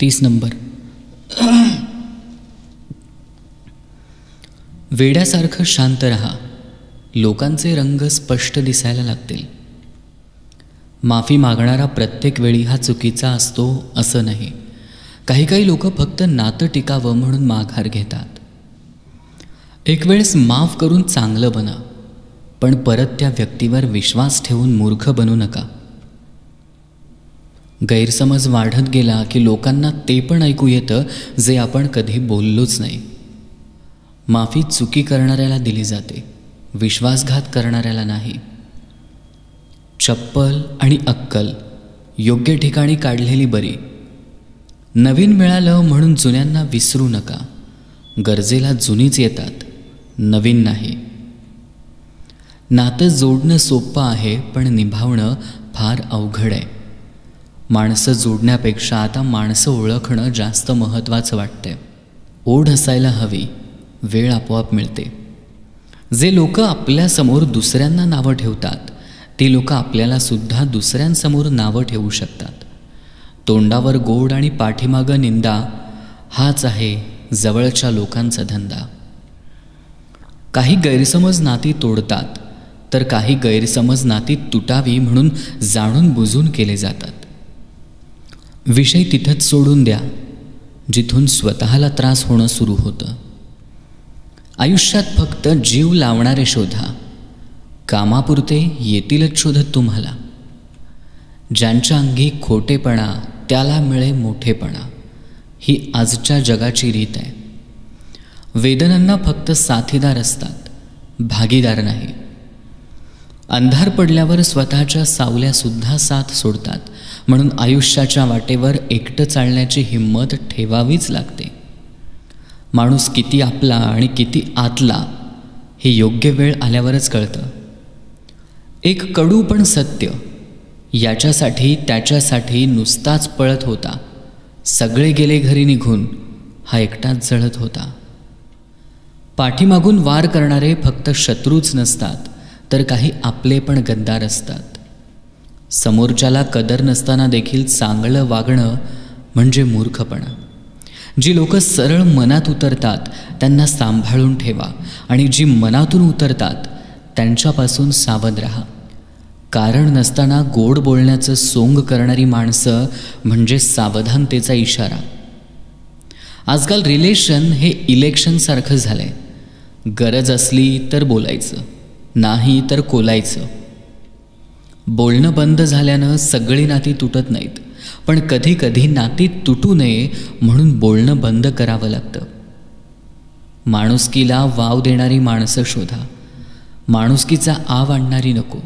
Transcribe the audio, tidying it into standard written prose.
30 number. वेड्यासारखं शांत रहा, लोकांचे रंग स्पष्ट दिसायला लागतील. माफी मागणारा प्रत्येक वेळी हा चुकीचा असतो असं नाही. काही लोक फक्त नातं टिकावं म्हणून माघार घेतात. एक वेळेस माफ करून चांगलं बना, पण परत त्या व्यक्तीवर विश्वास ठेवून मूर्ख बनू नका. गैरसमज वाढत गेला की लोकांना ते पण ऐकू येतं जे आपण कधी बोललोच नाही. माफी चुकी करणाऱ्याला दिली जाते, विश्वासघात करणाऱ्याला नाही. चप्पल आणि अक्कल योग्य ठिकाणी काढलेली बरी. नवीन मिळालं म्हणून जुन्यांना विसरू नका. गरजेला जुनीच येतात, नवीन नाही. नातं जोडणं सोपं आहे, पण निभावणं फार अवघड आहे. माणसं जोडण्यापेक्षा आता माणसं ओळखणं जास्त महत्त्वाचं वाटतंय. ओढ असायला हवी, वेळ आपोआप मिळते. जे लोक आपल्यासमोर दुसऱ्यांना नावं ठेवतात ती लोक आपल्याला सुद्धा दुसऱ्यांसमोर नावं ठेवू शकतात. तोंडावर गोड आणि पाठीमागं निंदा हाच आहे जवळच्या लोकांचा धंदा. काही गैरसमज नाती तोडतात, तर काही गैरसमज नाती तुटावी म्हणून जाणून बुजून केले जातात. विषय तिथंच सोडून द्या जिथून स्वतःला त्रास होणं सुरू होतं. आयुष्यात फक्त जीव लावणारे शोधा, कामापुरते येतीलच शोधत तुम्हाला. ज्यांच्या अंगी खोटेपणा त्याला मिळे मोठेपणा, ही आजच्या जगाची रीत आहे. वेदनांना फक्त साथीदार असतात, भागीदार नाही. अंधार पडल्यावर स्वतःच्या सावल्यासुद्धा साथ सोडतात, म्हणून आयुष्याच्या वाटेवर एकटं चालण्याची हिंमत ठेवावीच लागते. माणूस किती आपला आणि किती आतला हे योग्य वेळ आल्यावरच कळतं. एक कडू पण सत्य, याच्यासाठी त्याच्यासाठी नुसताच पळत होता. सगळे गेले घरी निघून, हा एकटाच जळत होता. पाठीमागून वार करणारे फक्त शत्रूच नसतात, तर काही आपले पण गद्दार असतात. समोरच्याला कदर नसताना देखील चांगलं वागणं म्हणजे मूर्खपणा. जी लोक सरळ मनात उतरतात त्यांना सांभाळून ठेवा, आणि जी मनातून उतरतात त्यांच्यापासून सावध राहा. कारण नसताना गोड बोलण्याचं सोंग करणारी माणसं म्हणजे सावधानतेचा इशारा. आजकाल रिलेशन हे इलेक्शनसारखं झालं आहे. गरज असली तर बोलायचं, नाही तर कोलायचं. बोलणं बंद झाल्यानं सगळी नाती तुटत नाहीत, पण कधी कधी नाती तुटू नये म्हणून बोलणं बंद करावं लागतं. माणुसकीला वाव देणारी माणसं शोधा, माणुसकीचा आव आणणारी नको.